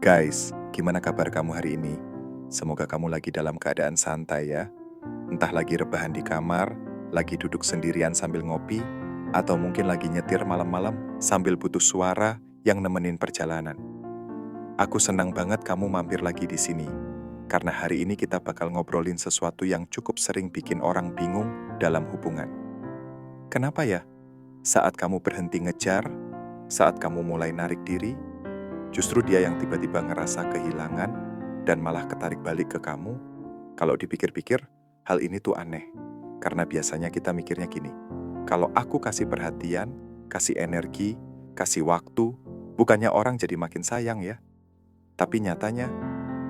Guys, gimana kabar kamu hari ini? Semoga kamu lagi dalam keadaan santai ya. Entah lagi rebahan di kamar, lagi duduk sendirian sambil ngopi, atau mungkin lagi nyetir malam-malam sambil butuh suara yang nemenin perjalanan. Aku senang banget kamu mampir lagi di sini, karena hari ini kita bakal ngobrolin sesuatu yang cukup sering bikin orang bingung dalam hubungan. Kenapa ya? Saat kamu berhenti ngejar, saat kamu mulai narik diri, justru dia yang tiba-tiba ngerasa kehilangan dan malah ketarik balik ke kamu. Kalau dipikir-pikir, hal ini tuh aneh. Karena biasanya kita mikirnya gini, kalau aku kasih perhatian, kasih energi, kasih waktu, bukannya orang jadi makin sayang ya. Tapi nyatanya,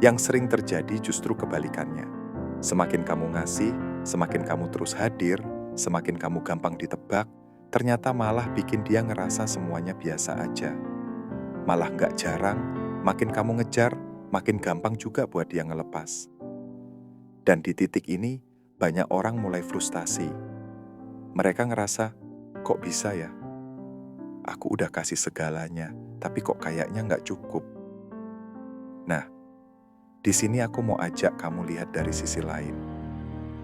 yang sering terjadi justru kebalikannya. Semakin kamu ngasih, semakin kamu terus hadir, semakin kamu gampang ditebak, ternyata malah bikin dia ngerasa semuanya biasa aja. Malah nggak jarang, makin kamu ngejar, makin gampang juga buat dia ngelepas. Dan di titik ini, banyak orang mulai frustasi. Mereka ngerasa, kok bisa ya? Aku udah kasih segalanya, tapi kok kayaknya nggak cukup. Nah, di sini aku mau ajak kamu lihat dari sisi lain.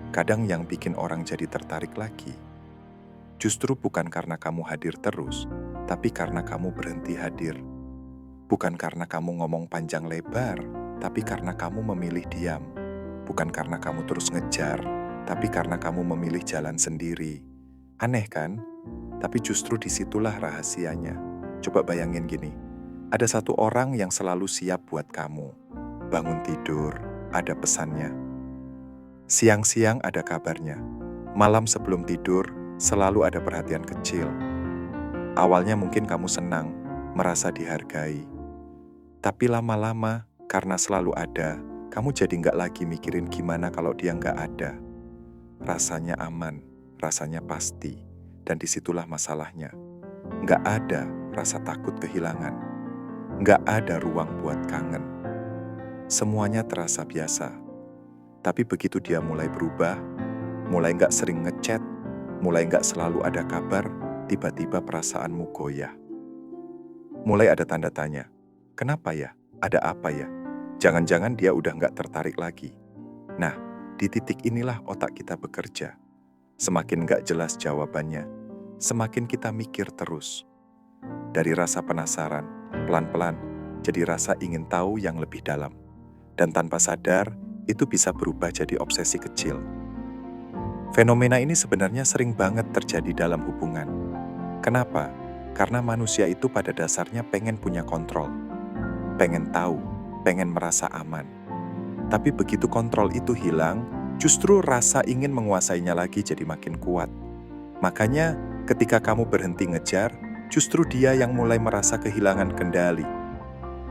Kadang yang bikin orang jadi tertarik lagi, justru bukan karena kamu hadir terus, tapi karena kamu berhenti hadir. Bukan karena kamu ngomong panjang lebar, tapi karena kamu memilih diam. Bukan karena kamu terus ngejar, tapi karena kamu memilih jalan sendiri. Aneh kan? Tapi justru disitulah rahasianya. Coba bayangin gini, ada satu orang yang selalu siap buat kamu. Bangun tidur, ada pesannya. Siang-siang ada kabarnya. Malam sebelum tidur, selalu ada perhatian kecil. Awalnya mungkin kamu senang, merasa dihargai. Tapi lama-lama, karena selalu ada, kamu jadi nggak lagi mikirin gimana kalau dia nggak ada. Rasanya aman, rasanya pasti, dan disitulah masalahnya. Nggak ada rasa takut kehilangan, nggak ada ruang buat kangen. Semuanya terasa biasa. Tapi begitu dia mulai berubah, mulai nggak sering ngechat, mulai nggak selalu ada kabar, tiba-tiba perasaanmu goyah. Mulai ada tanda tanya. Kenapa ya? Ada apa ya? Jangan-jangan dia udah nggak tertarik lagi. Nah, di titik inilah otak kita bekerja. Semakin nggak jelas jawabannya, semakin kita mikir terus. Dari rasa penasaran, pelan-pelan, jadi rasa ingin tahu yang lebih dalam. Dan tanpa sadar, itu bisa berubah jadi obsesi kecil. Fenomena ini sebenarnya sering banget terjadi dalam hubungan. Kenapa? Karena manusia itu pada dasarnya pengen punya kontrol. Pengen tahu, pengen merasa aman. Tapi begitu kontrol itu hilang, justru rasa ingin menguasainya lagi jadi makin kuat. Makanya ketika kamu berhenti ngejar, justru dia yang mulai merasa kehilangan kendali.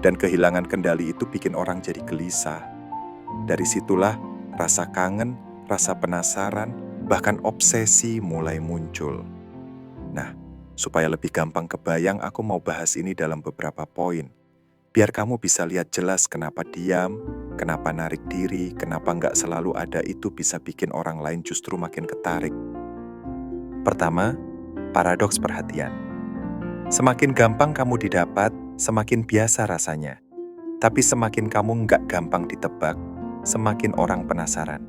Dan kehilangan kendali itu bikin orang jadi gelisah. Dari situlah rasa kangen, rasa penasaran, bahkan obsesi mulai muncul. Nah, supaya lebih gampang kebayang, aku mau bahas ini dalam beberapa poin. Biar kamu bisa lihat jelas kenapa diam, kenapa narik diri, kenapa nggak selalu ada itu bisa bikin orang lain justru makin ketarik. Pertama, paradoks perhatian. Semakin gampang kamu didapat, semakin biasa rasanya. Tapi semakin kamu nggak gampang ditebak, semakin orang penasaran.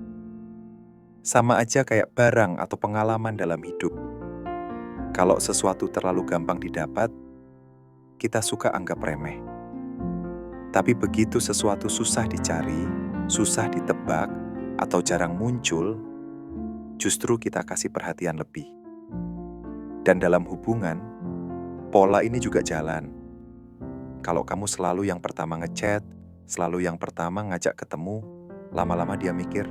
Sama aja kayak barang atau pengalaman dalam hidup. Kalau sesuatu terlalu gampang didapat, kita suka anggap remeh. Tapi begitu sesuatu susah dicari, susah ditebak, atau jarang muncul, justru kita kasih perhatian lebih. Dan dalam hubungan, pola ini juga jalan. Kalau kamu selalu yang pertama ngechat, selalu yang pertama ngajak ketemu, lama-lama dia mikir,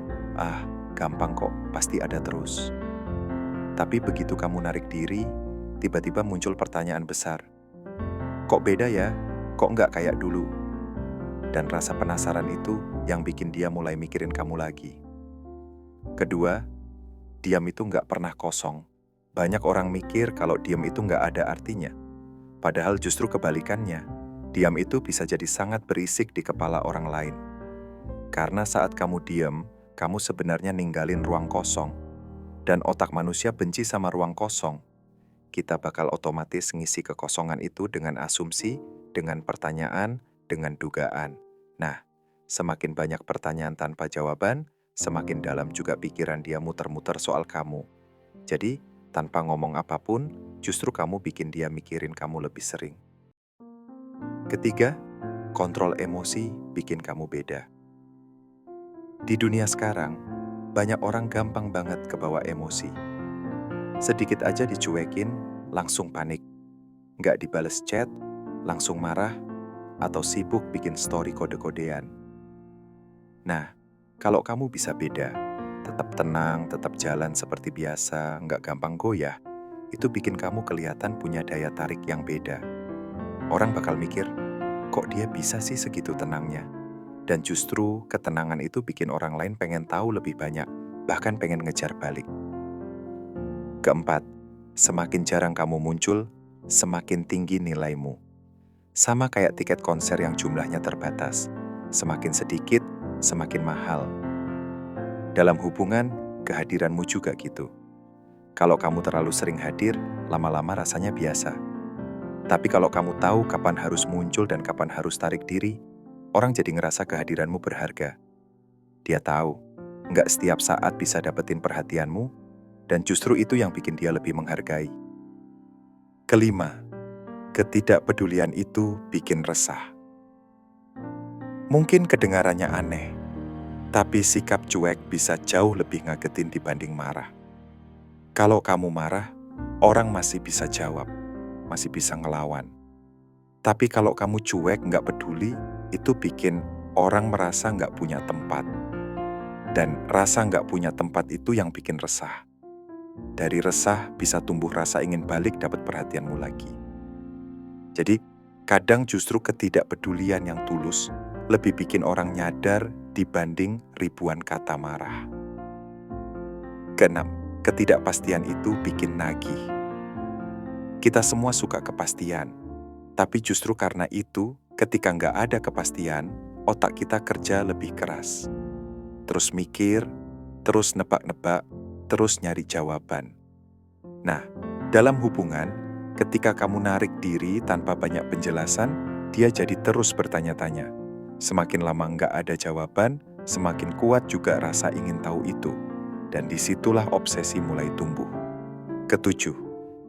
gampang kok, pasti ada terus. Tapi begitu kamu narik diri, tiba-tiba muncul pertanyaan besar. Kok beda ya? Kok nggak kayak dulu? Dan rasa penasaran itu yang bikin dia mulai mikirin kamu lagi. Kedua, diam itu nggak pernah kosong. Banyak orang mikir kalau diam itu nggak ada artinya. Padahal justru kebalikannya, diam itu bisa jadi sangat berisik di kepala orang lain. Karena saat kamu diam, kamu sebenarnya ninggalin ruang kosong. Dan otak manusia benci sama ruang kosong. Kita bakal otomatis ngisi kekosongan itu dengan asumsi, dengan pertanyaan, dengan dugaan. Nah, semakin banyak pertanyaan tanpa jawaban, semakin dalam juga pikiran dia muter-muter soal kamu. Jadi, tanpa ngomong apapun, justru kamu bikin dia mikirin kamu lebih sering. Ketiga, kontrol emosi bikin kamu beda. Di dunia sekarang, banyak orang gampang banget kebawa emosi. Sedikit aja dicuekin, langsung panik. Nggak dibales chat, langsung marah, atau sibuk bikin story kode-kodean. Nah, kalau kamu bisa beda, tetap tenang, tetap jalan seperti biasa, nggak gampang goyah, itu bikin kamu kelihatan punya daya tarik yang beda. Orang bakal mikir, kok dia bisa sih segitu tenangnya? Dan justru ketenangan itu bikin orang lain pengen tahu lebih banyak, bahkan pengen ngejar balik. Keempat, semakin jarang kamu muncul, semakin tinggi nilaimu. Sama kayak tiket konser yang jumlahnya terbatas. Semakin sedikit, semakin mahal. Dalam hubungan, kehadiranmu juga gitu. Kalau kamu terlalu sering hadir, lama-lama rasanya biasa. Tapi kalau kamu tahu kapan harus muncul dan kapan harus tarik diri, orang jadi ngerasa kehadiranmu berharga. Dia tahu, nggak setiap saat bisa dapetin perhatianmu, dan justru itu yang bikin dia lebih menghargai. Kelima, ketidakpedulian itu bikin resah. Mungkin kedengarannya aneh, tapi sikap cuek bisa jauh lebih ngagetin dibanding marah. Kalau kamu marah, orang masih bisa jawab, masih bisa ngelawan. Tapi kalau kamu cuek nggak peduli, itu bikin orang merasa nggak punya tempat. Dan rasa nggak punya tempat itu yang bikin resah. Dari resah bisa tumbuh rasa ingin balik dapat perhatianmu lagi. Jadi, kadang justru ketidakpedulian yang tulus lebih bikin orang nyadar dibanding ribuan kata marah. Keenam, ketidakpastian itu bikin nagih. Kita semua suka kepastian, tapi justru karena itu, ketika nggak ada kepastian, otak kita kerja lebih keras. Terus mikir, terus nebak-nebak, terus nyari jawaban. Nah, dalam hubungan, ketika kamu narik diri tanpa banyak penjelasan, dia jadi terus bertanya-tanya. Semakin lama nggak ada jawaban, semakin kuat juga rasa ingin tahu itu. Dan disitulah obsesi mulai tumbuh. Ketujuh,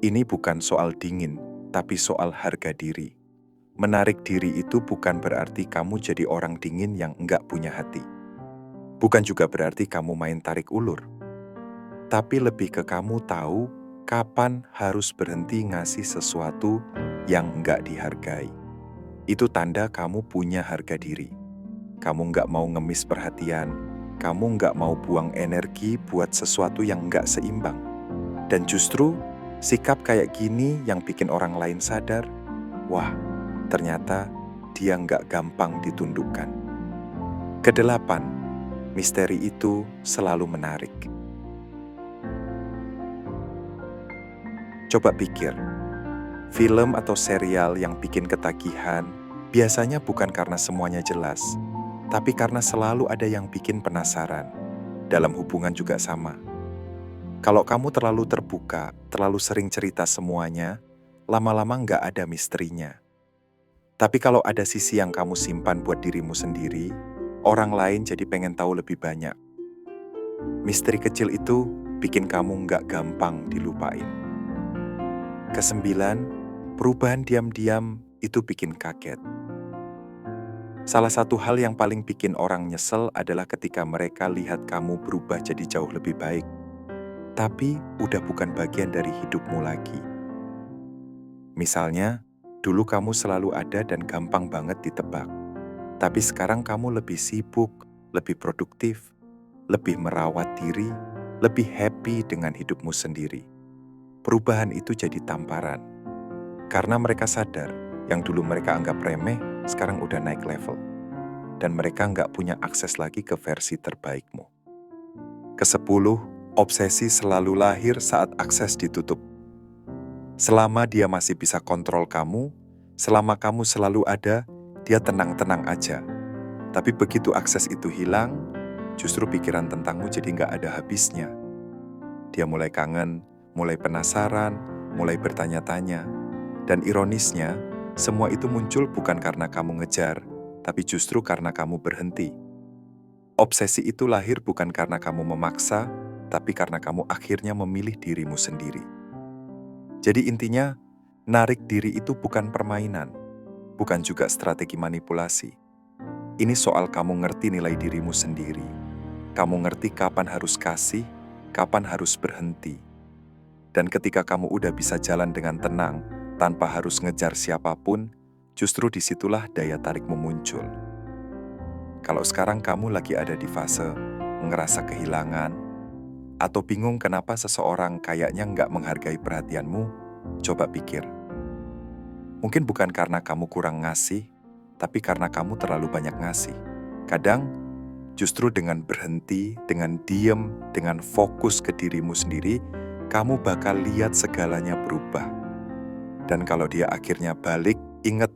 ini bukan soal dingin, tapi soal harga diri. Menarik diri itu bukan berarti kamu jadi orang dingin yang nggak punya hati. Bukan juga berarti kamu main tarik ulur. Tapi lebih ke kamu tahu kapan harus berhenti ngasih sesuatu yang nggak dihargai. Itu tanda kamu punya harga diri. Kamu nggak mau ngemis perhatian, kamu nggak mau buang energi buat sesuatu yang nggak seimbang. Dan justru, sikap kayak gini yang bikin orang lain sadar, wah, ternyata dia nggak gampang ditundukkan. Kedelapan, misteri itu selalu menarik. Coba pikir, film atau serial yang bikin ketagihan biasanya bukan karena semuanya jelas, tapi karena selalu ada yang bikin penasaran. Dalam hubungan juga sama. Kalau kamu terlalu terbuka, terlalu sering cerita semuanya, lama-lama nggak ada misterinya. Tapi kalau ada sisi yang kamu simpan buat dirimu sendiri, orang lain jadi pengen tahu lebih banyak. Misteri kecil itu bikin kamu nggak gampang dilupain. Kesembilan, perubahan diam-diam itu bikin kaget. Salah satu hal yang paling bikin orang nyesel adalah ketika mereka lihat kamu berubah jadi jauh lebih baik, tapi udah bukan bagian dari hidupmu lagi. Misalnya, dulu kamu selalu ada dan gampang banget ditebak, tapi sekarang kamu lebih sibuk, lebih produktif, lebih merawat diri, lebih happy dengan hidupmu sendiri. Perubahan itu jadi tamparan. Karena mereka sadar, yang dulu mereka anggap remeh, sekarang udah naik level. Dan mereka nggak punya akses lagi ke versi terbaikmu. Kesepuluh, obsesi selalu lahir saat akses ditutup. Selama dia masih bisa kontrol kamu, selama kamu selalu ada, dia tenang-tenang aja. Tapi begitu akses itu hilang, justru pikiran tentangmu jadi nggak ada habisnya. Dia mulai kangen, mulai penasaran, mulai bertanya-tanya. Dan ironisnya, semua itu muncul bukan karena kamu ngejar, tapi justru karena kamu berhenti. Obsesi itu lahir bukan karena kamu memaksa, tapi karena kamu akhirnya memilih dirimu sendiri. Jadi intinya, narik diri itu bukan permainan, bukan juga strategi manipulasi. Ini soal kamu ngerti nilai dirimu sendiri. Kamu ngerti kapan harus kasih, kapan harus berhenti. Dan ketika kamu udah bisa jalan dengan tenang, tanpa harus ngejar siapapun, justru disitulah daya tarikmu muncul. Kalau sekarang kamu lagi ada di fase ngerasa kehilangan, atau bingung kenapa seseorang kayaknya nggak menghargai perhatianmu, coba pikir. Mungkin bukan karena kamu kurang ngasih, tapi karena kamu terlalu banyak ngasih. Kadang, justru dengan berhenti, dengan diem, dengan fokus ke dirimu sendiri, kamu bakal lihat segalanya berubah. Dan kalau dia akhirnya balik, ingat,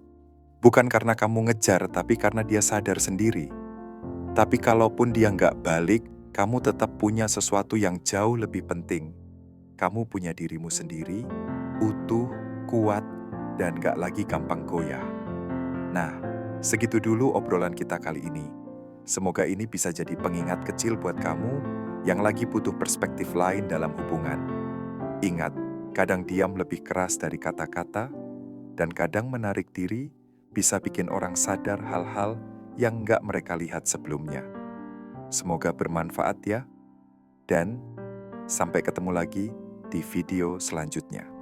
bukan karena kamu ngejar, tapi karena dia sadar sendiri. Tapi kalaupun dia nggak balik, kamu tetap punya sesuatu yang jauh lebih penting. Kamu punya dirimu sendiri, utuh, kuat, dan nggak lagi gampang goyah. Nah, segitu dulu obrolan kita kali ini. Semoga ini bisa jadi pengingat kecil buat kamu yang lagi butuh perspektif lain dalam hubungan. Ingat, kadang diam lebih keras dari kata-kata, dan kadang menarik diri bisa bikin orang sadar hal-hal yang nggak mereka lihat sebelumnya. Semoga bermanfaat ya, dan sampai ketemu lagi di video selanjutnya.